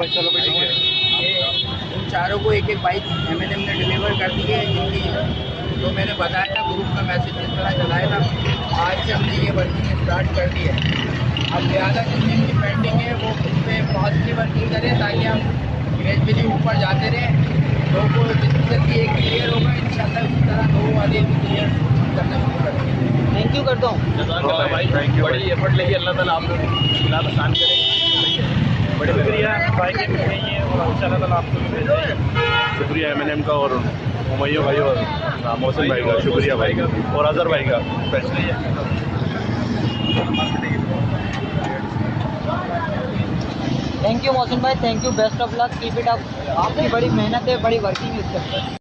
भाई चलो भाई, ठीक है। ये उन चारों को एक एक बाइक M&M ने डिलीवर कर दी है, जिनकी जो मैंने बताया था ग्रुप में मैसेज जिस तरह चलाया था, आज से हमने ये वर्किंग स्टार्ट कर दी है। अब ज़्यादा जितनी भी पेंडिंग है वो उस पर पॉजिटिव वर्किंग करें, ताकि हम ग्रेजुअली ऊपर जाते रहें। लोगों को जितनी जल्दी एक क्लियर होगा, इंशाल्लाह उसी तरह दो वाले भी क्लियर करना शुरू करेंगे। थैंक यू करता हूँ। भाई थैंक यू। बड़ी एफर्ट लेके अल्लाह ताला आप लोग फिलहाल आसान करें। बड़ी शुक्रिया बाइकें मिल गई हैं और इंशाल्लाह ताला आपको भी भेज देंगे। शुक्रिया M&M का और उमैया भाई और मोहसिन भाई का, शुक्रिया भाई का और अजहर भाई का स्पेशली। थैंक यू मोहसिन भाई, thank you, best of luck, keep it up. आपकी बड़ी मेहनत है, बड़ी वर्किंग है इसके अंदर।